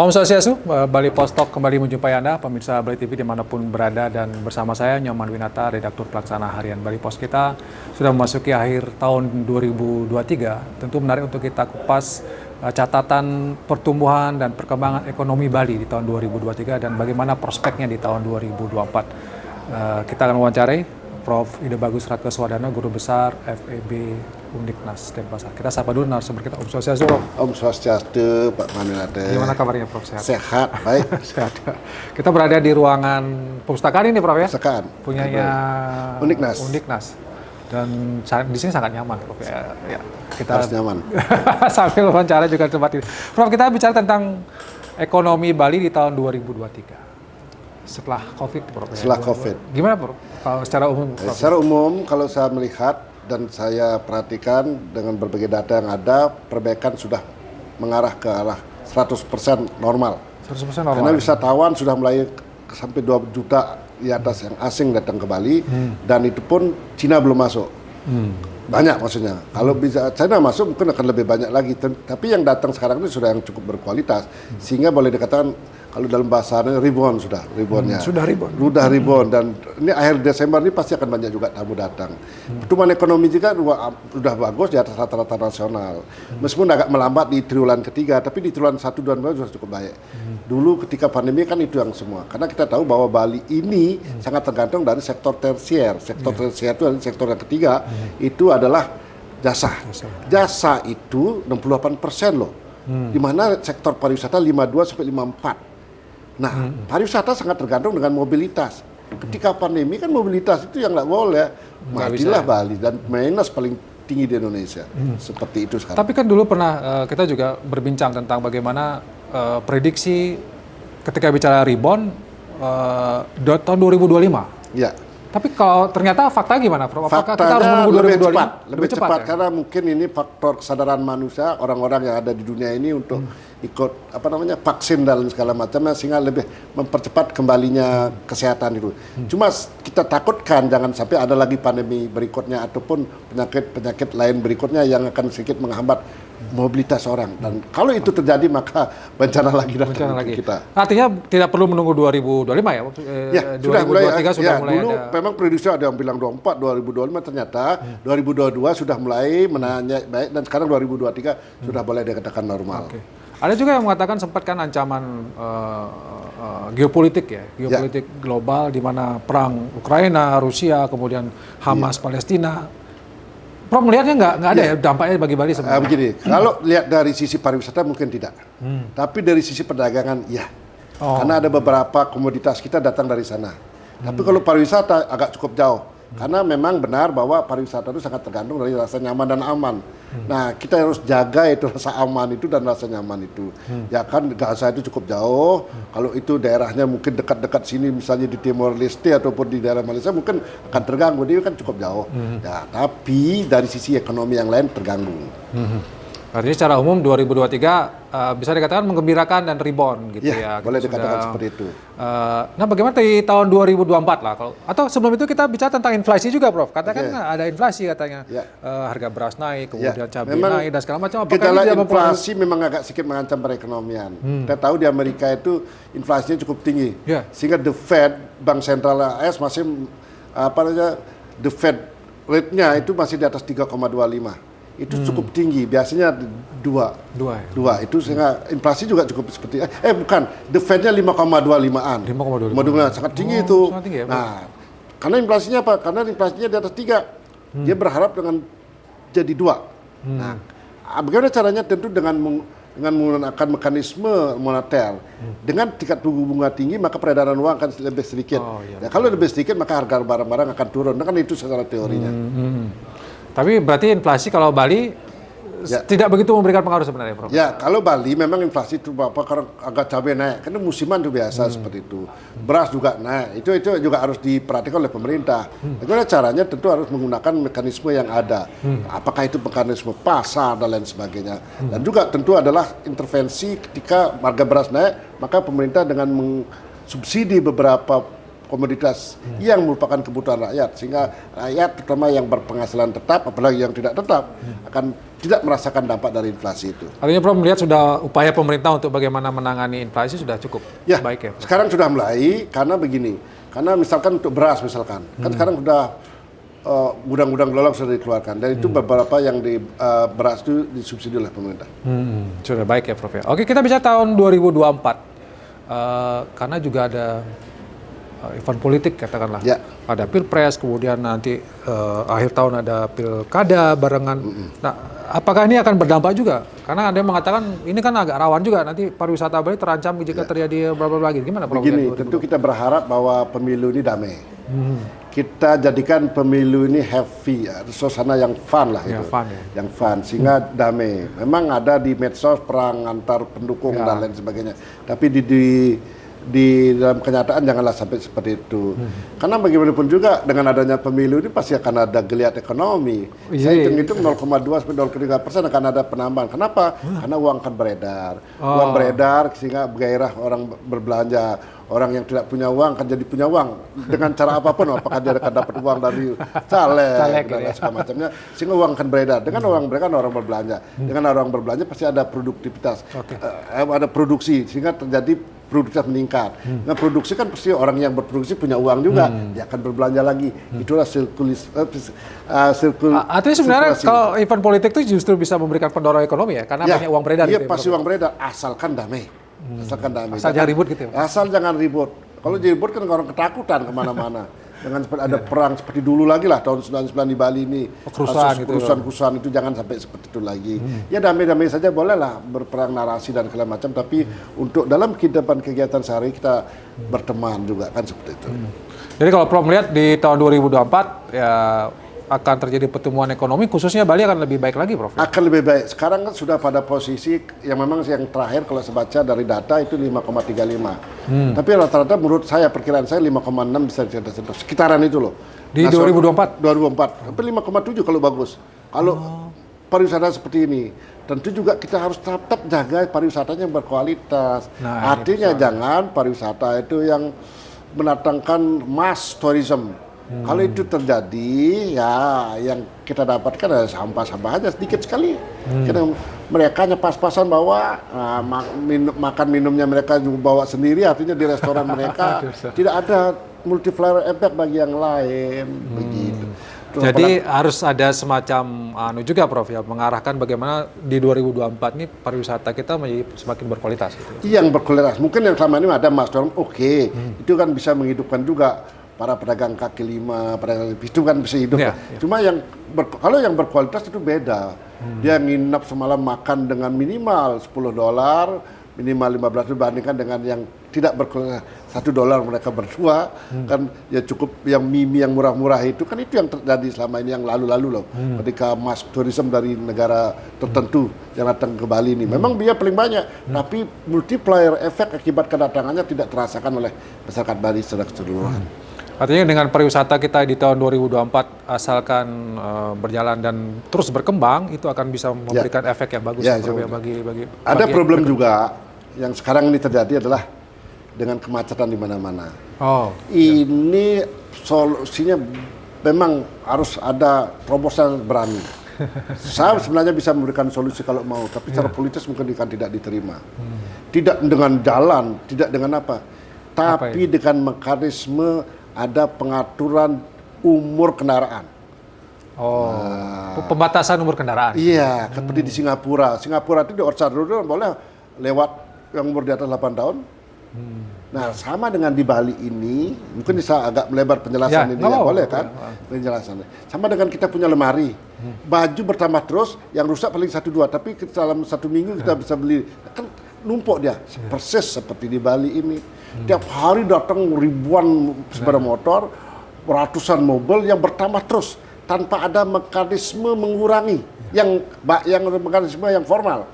Om Swastiastu, Bali Postok kembali menjumpai Anda, pemirsa Bali TV dimanapun berada, dan bersama saya Nyoman Winata, Redaktur Pelaksana Harian Bali Pos. Kita sudah memasuki akhir tahun 2023, tentu menarik untuk kita kupas catatan pertumbuhan dan perkembangan ekonomi Bali di tahun 2023 dan bagaimana prospeknya di tahun 2024. Kita akan wawancarai Prof. Ide Bagus Rakeswadana, Guru Besar FEB Undiknas Denpasar. Kita sapa dulu narasumber kita, Om Swastiastu, Prof. Om Swastiastu, Pak Manilate. Gimana kabarnya, Prof? Sehat? Sehat, baik. Sehat. Kita berada di ruangan perpustakaan ini, Prof, ya? Perpustakaan. Punyanya Undiknas. Dan di sini sangat nyaman, Prof. Ya, kita harus nyaman. sambil wawancara juga tempat ini. Prof, kita bicara tentang ekonomi Bali di tahun 2023. Setelah COVID, Prof. Setelah COVID. Gimana, Prof? Kalau secara umum, Prof? Secara umum, kalau saya melihat dan saya perhatikan dengan berbagai data yang ada, perbaikan sudah mengarah ke arah 100% normal. 100% normal. Karena wisatawan sudah mulai sampai 2 juta di atas yang asing datang ke Bali, dan itu pun Cina belum masuk. Banyak maksudnya. Kalau bisa China masuk mungkin akan lebih banyak lagi. Tapi yang datang sekarang ini sudah yang cukup berkualitas, sehingga boleh dikatakan kalau dalam bahasanya ribuan ribuannya. Sudah ribuan. Sudah ribuan, dan ini akhir Desember ini pasti akan banyak juga tamu datang. Pertumbuhan ekonomi juga sudah bagus di atas rata-rata nasional. Meskipun agak melambat di triwulan ketiga, tapi di triwulan 1 dan 2 sudah cukup baik. Dulu ketika pandemi kan itu yang semua. Karena kita tahu bahwa Bali ini sangat tergantung dari sektor tersier. Sektor tersier itu adalah sektor yang ketiga, itu adalah jasa. Jasa itu 68% loh. Di mana sektor pariwisata 52 sampai 54. Nah, pariwisata sangat tergantung dengan mobilitas. Ketika pandemi kan mobilitas itu yang nggak boleh, matilah Bali, dan minus paling tinggi di Indonesia. Seperti itu sekarang. Tapi kan dulu pernah kita juga berbincang tentang bagaimana prediksi ketika bicara rebound tahun 2025. Ya. Tapi kalau ternyata fakta gimana, Prof? Apakah kita harus Faktanya menunggu 2025? lebih cepat ya? karena mungkin ini faktor kesadaran manusia, orang-orang yang ada di dunia ini untuk ikut vaksin dan segala macamnya, sehingga lebih mempercepat kembalinya kesehatan itu. Cuma kita takutkan jangan sampai ada lagi pandemi berikutnya ataupun penyakit lain berikutnya yang akan sedikit menghambat mobilitas orang, dan kalau itu terjadi maka bencana lagi datang ke kita. Artinya tidak perlu menunggu 2025 ya? Ya, 2023 sudah mulai dulu ada. memang prediksi ada yang bilang 24, 2025, ternyata 2022 sudah mulai menanya baik, dan sekarang 2023 sudah boleh dikatakan normal. Okay. Ada juga yang mengatakan sempat kan ancaman geopolitik ya, geopolitik global, di mana perang Ukraina, Rusia, kemudian Hamas, Palestina. Prof melihatnya nggak ada ya dampaknya bagi Bali sebenarnya? Begini, kalau lihat dari sisi pariwisata mungkin tidak, tapi dari sisi perdagangan ya, karena ada beberapa komoditas kita datang dari sana. Tapi kalau pariwisata agak cukup jauh, karena memang benar bahwa pariwisata itu sangat tergantung dari rasa nyaman dan aman. Nah, kita harus jaga itu rasa aman itu dan rasa nyaman itu. Ya kan, Gaza itu cukup jauh. Kalau itu daerahnya mungkin dekat-dekat sini, misalnya di Timor Leste ataupun di daerah Malaysia, mungkin akan terganggu. Dia kan cukup jauh. Ya, tapi dari sisi ekonomi yang lain terganggu. Artinya secara umum 2023 bisa dikatakan menggembirakan dan rebound gitu ya. Boleh dikatakan seperti itu. Nah, bagaimana di tahun 2024 lah? Atau sebelum itu kita bicara tentang inflasi juga, Prof. Katakan ada inflasi katanya. Harga beras naik, kemudian cabai naik dan segala macam. Gejala inflasi memang agak sedikit mengancam perekonomian. Kita tahu di Amerika itu inflasinya cukup tinggi. Sehingga the Fed, Bank Sentral AS masih the Fed rate-nya itu masih di atas 3,25. Itu cukup tinggi, biasanya 2 itu, sehingga inflasi juga cukup seperti bukan, the Fed-nya 5,25an. 5,25 sangat tinggi itu. Sangat tinggi ya, nah, karena inflasinya apa? Karena inflasinya di atas 3. Dia berharap dengan jadi 2. Nah, bagaimana caranya? Tentu dengan menggunakan mekanisme moneter. Dengan tingkat suku bunga tinggi, maka peredaran uang akan lebih sedikit. Kalau lebih sedikit, maka harga barang-barang akan turun. Nah, kan itu secara teorinya. Tapi berarti inflasi kalau Bali tidak begitu memberikan pengaruh sebenarnya, Prof? Ya, kalau Bali memang inflasi itu karena agak cabai naik, karena musiman itu biasa seperti itu. Beras juga naik, itu juga harus diperhatikan oleh pemerintah. Bagaimana caranya? Tentu harus menggunakan mekanisme yang ada. Apakah itu mekanisme pasar dan lain sebagainya. Dan juga tentu adalah intervensi ketika harga beras naik, maka pemerintah dengan mensubsidi beberapa komoditas yang merupakan kebutuhan rakyat, sehingga rakyat terutama yang berpenghasilan tetap, apalagi yang tidak tetap, akan tidak merasakan dampak dari inflasi itu. Artinya Prof melihat sudah upaya pemerintah untuk bagaimana menangani inflasi sudah cukup baik ya, Prof? Sekarang sudah mulai, karena begini, karena misalkan untuk beras misalkan, kan sekarang sudah gudang-gudang gelolong sudah dikeluarkan, dan itu beberapa yang di beras itu disubsidi oleh pemerintah. Sudah baik ya Prof ya. Oke, kita bisa tahun 2024 karena juga ada event politik katakanlah, ada pilpres, kemudian nanti akhir tahun ada pilkada barengan. Nah, apakah ini akan berdampak juga? Karena ada yang mengatakan ini kan agak rawan juga, nanti pariwisata Bali terancam jika terjadi beberapa lagi. Gimana Prof? Begini, tentu kita berharap bahwa pemilu ini damai. Kita jadikan pemilu ini happy, suasana yang fun lah itu, yang fun, sehingga damai. Memang ada di medsos perang antar pendukung dan lain sebagainya, tapi di dalam kenyataan janganlah sampai seperti itu. Karena bagaimanapun juga dengan adanya pemilu ini pasti akan ada geliat ekonomi. Saya hitung 0,2 sampai 0,3% akan ada penambahan. Kenapa? Karena uang akan beredar. Uang beredar sehingga gairah orang berbelanja. Orang yang tidak punya uang akan jadi punya uang dengan cara apapun, apakah dia akan dapat uang dari caleg dan segala macamnya, sehingga uang akan beredar. Dengan uang beredar orang berbelanja. Dengan orang berbelanja pasti ada produktivitas, ada produksi, sehingga terjadi produktivitas meningkat. Nah, produksi kan pasti orang yang berproduksi punya uang juga, dia akan berbelanja lagi. Itulah artinya sebenarnya kalau event politik itu justru bisa memberikan pendorong ekonomi ya, karena banyak uang beredar. Iya, pasti uang beredar, asalkan damai. Asal jangan ribut gitu ya? Asal jangan ribut. Kalau ribut kan orang ketakutan kemana-mana. Dengan ada perang seperti dulu lagi lah, tahun 99 di Bali ini. Kerusuhan itu jangan sampai seperti itu lagi. Ya damai-damai saja boleh lah, berperang narasi dan segala macam. Tapi untuk dalam kehidupan kegiatan sehari kita berteman juga kan seperti itu. Jadi kalau Prof melihat di tahun 2024 ya akan terjadi pertumbuhan ekonomi, khususnya Bali akan lebih baik lagi, Prof? Akan lebih baik. Sekarang kan sudah pada posisi yang memang yang terakhir kalau saya baca dari data itu 5,35. Tapi rata-rata menurut saya, perkiraan saya 5,6 bisa tersentuh. Sekitaran itu loh. Di 2024? 2024. Tapi 5,7 kalau bagus. Kalau pariwisata seperti ini. Tentu juga kita harus tetap jaga pariwisatanya yang berkualitas. Nah, artinya jangan pariwisata itu yang mendatangkan mass tourism. Kalau itu terjadi, ya yang kita dapatkan adalah sampah-sampah aja sedikit sekali. Karena mereka pas-pasan bawa, makan minumnya mereka juga bawa sendiri, artinya di restoran mereka tidak ada multiplier effect bagi yang lain. Begitu. Jadi harus ada semacam juga Prof ya, mengarahkan bagaimana di 2024 ini pariwisata kita menjadi semakin berkualitas. Gitu. Yang berkualitas, mungkin yang selama ini ada Mas Dorm, itu kan bisa menghidupkan juga para pedagang kaki lima, pedagang itu kan bisa hidup. Cuma yang kalau yang berkualitas itu beda. Dia nginap semalam makan dengan minimal $10, minimal 15 dibandingkan dengan yang tidak berkualitas $1 mereka berdua, kan ya cukup yang mie yang murah-murah itu kan itu yang terjadi selama ini yang lalu-lalu loh. Ketika mass tourism dari negara tertentu yang datang ke Bali ini, memang biaya paling banyak, tapi multiplier efek akibat kedatangannya tidak terasakan oleh masyarakat Bali secara keseluruhan. Artinya dengan pariwisata kita di tahun 2024 asalkan berjalan dan terus berkembang, itu akan bisa memberikan efek yang bagus bagi ada problem juga yang sekarang ini terjadi adalah dengan kemacetan di mana-mana. Ini solusinya memang harus ada terobosan berani. Saya sebenarnya bisa memberikan solusi kalau mau, tapi secara politis mungkin tidak diterima. Tidak dengan jalan, tidak dengan apa, tapi dengan mekanisme ada pengaturan umur kendaraan. Pembatasan umur kendaraan. Iya, seperti di Singapura. Singapura itu di Orchard Road boleh lewat yang umur di atas 8 tahun. Nah, sama dengan di Bali ini, mungkin bisa agak melebar penjelasan ini, boleh kan? Penjelasannya. Sama dengan kita punya lemari. Baju bertambah terus, yang rusak paling 1-2, tapi dalam 1 minggu kita bisa beli. Kan numpuk dia, persis seperti di Bali ini. Tiap hari datang ribuan sepeda motor, ratusan mobil yang bertambah terus tanpa ada mekanisme mengurangi yang mekanisme yang formal.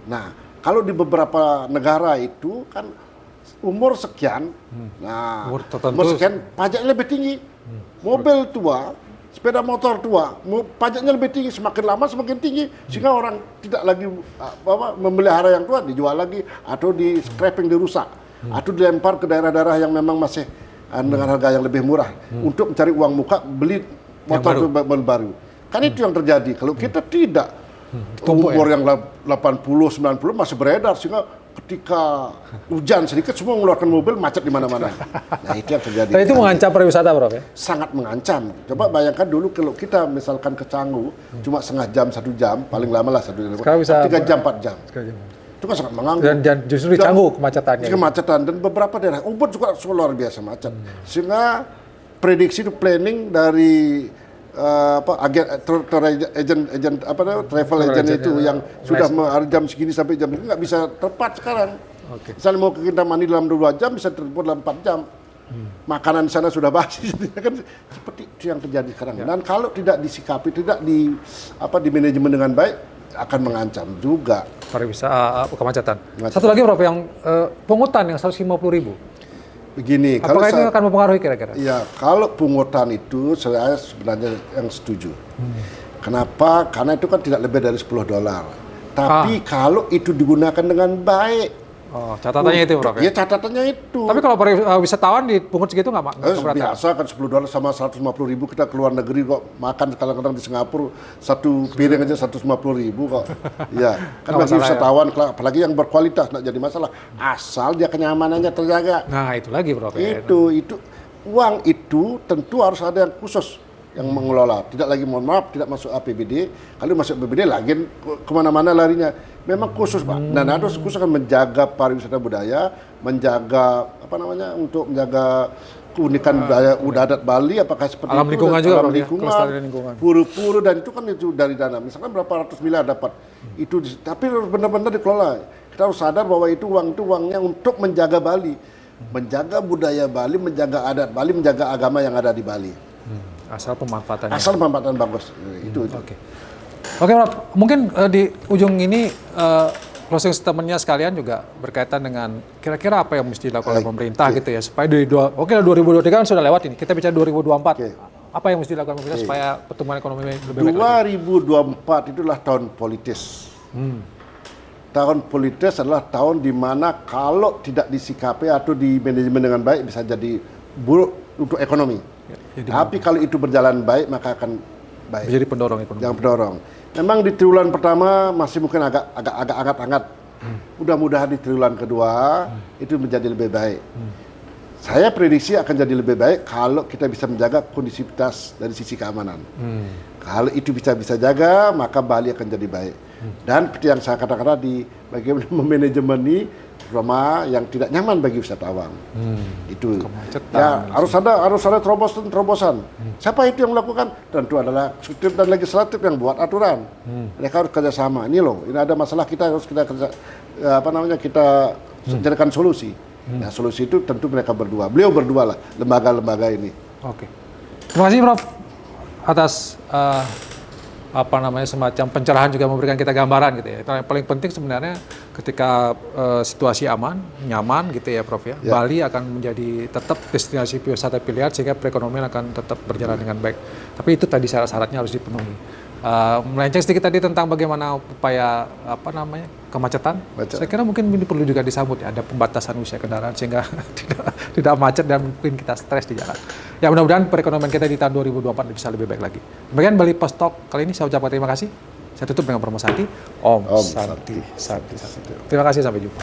Nah, kalau di beberapa negara itu kan umur sekian, umur sekian pajaknya lebih tinggi. Mobil tua, sepeda motor tua, pajaknya lebih tinggi, semakin lama semakin tinggi, sehingga orang tidak lagi memelihara yang tua, dijual lagi atau di scrapping, dirusak, atau dilempar ke daerah-daerah yang memang masih dengan harga yang lebih murah untuk mencari uang muka beli motor baru. Kan itu yang terjadi. Kalau kita tidak, umur yang 80, 90 masih beredar, sehingga ketika hujan sedikit semua mengeluarkan mobil, macet di mana-mana. Nah, itu yang terjadi. Dan itu mengancam pariwisata, Prof ya? Sangat mengancam. Coba bayangkan dulu kalau kita misalkan ke Canggu cuma setengah jam, 1 jam, paling lama lah 1 jam. Sekarang bisa 3 jam, 4 jam. Itu kan sangat mengganggu. Dan justru di Canggu kemacetannya. Kemacetan dan beberapa daerah Ubud juga luar biasa macet. Sehingga prediksi itu planning dari travel agent itu yang sudah jam segini sampai jam ini nggak bisa tepat sekarang. Misalnya mau ke Kintamani dalam 2 jam bisa terjemput dalam 4 jam. Makanan di sana sudah basi, kan seperti itu yang terjadi sekarang. Dan kalau tidak disikapi, tidak di manajemen dengan baik, akan mengancam juga pariwisata kemacetan. Satu lagi Prof, yang pungutan yang 150.000. Begini, apakah itu akan mempengaruhi kira-kira? Ya, kalau pungutan itu saya sebenarnya yang setuju. Kenapa? Karena itu kan tidak lebih dari $10. Tapi kalau itu digunakan dengan baik. Oh, catatannya itu, Prof. Ya, catatannya itu. Tapi kalau wisatawan dipungut segitu nggak keberatan? Biasa kan $10 sama 150.000, kita keluar negeri kok makan kadang-kadang di Singapura satu piring aja 150.000 kok. Ya, kan bagi wisatawan, apalagi yang berkualitas nggak jadi masalah. Asal dia kenyamanannya terjaga. Nah, itu lagi, Prof. Itu uang itu tentu harus ada yang khusus yang mengelola. Tidak lagi, mohon maaf, tidak masuk APBD. Kalau masuk APBD lagi kemana-mana larinya. Memang khusus, Pak. Dan harus khusus akan menjaga pariwisata budaya, menjaga untuk menjaga keunikan budaya adat Bali, apakah seperti alam itu, lingkungan juga, alam lingkungan, pura-pura, dan itu kan itu dari dana. Misalkan berapa ratus miliar dapat itu, tapi benar-benar dikelola. Kita harus sadar bahwa itu uangnya untuk menjaga Bali, menjaga budaya Bali, menjaga adat Bali, menjaga agama yang ada di Bali. Asal pemanfaatannya. Asal pemanfaatan bagus. Itu. Oke, Prof. Mungkin di ujung ini closing statement-nya sekalian juga berkaitan dengan kira-kira apa yang mesti dilakukan oleh pemerintah gitu ya, supaya 2023 kan sudah lewat ini. Kita bicara 2024. Apa yang mesti dilakukan pemerintah supaya pertumbuhan ekonomi lebih baik lagi? 2024 itulah tahun politis. Tahun politis adalah tahun di mana kalau tidak disikapi atau di manajemen dengan baik bisa jadi buruk untuk ekonomi. Tapi kalau itu berjalan baik maka akan baik. Menjadi pendorong ekonomi. Yang pendorong. Memang di triwulan pertama masih mungkin agak hangat-hangat. Mudah-mudahan di triwulan kedua itu menjadi lebih baik. Saya prediksi akan jadi lebih baik kalau kita bisa menjaga kondisivitas dari sisi keamanan. Kalau itu bisa jaga, maka Bali akan jadi baik. Dan seperti yang saya katakan tadi, bagaimana memanajemen ini terutama yang tidak nyaman bagi wisatawan. Itu. Ya, harus ada terobosan. Siapa itu yang melakukan? Tentu adalah eksekutif dan legislatif yang buat aturan. Mereka harus kerjasama. Ini loh, ini ada masalah kita harus kita carikan solusi. Nah, solusi itu tentu mereka berdua. Beliau berdua lah, lembaga-lembaga ini. Oke. Terima kasih, Prof, atas semacam pencerahan, juga memberikan kita gambaran gitu ya. Yang paling penting sebenarnya ketika situasi aman, nyaman gitu ya, Prof ya. Bali akan menjadi tetap destinasi wisata pilihan sehingga perekonomian akan tetap berjalan dengan baik. Tapi itu tadi syarat-syaratnya harus dipenuhi. Melenceng sedikit tadi tentang bagaimana upaya kemacetan. Saya kira mungkin ini perlu juga disambut ya, ada pembatasan usia kendaraan sehingga tidak macet dan mungkin kita stres di jalan. Ya, mudah-mudahan perekonomian kita di tahun 2024 bisa lebih baik lagi. Demikian Bali Post Talk kali ini, saya ucapkan terima kasih. Saya tutup dengan Prof Santi. Om Santi. Terima kasih, sampai jumpa.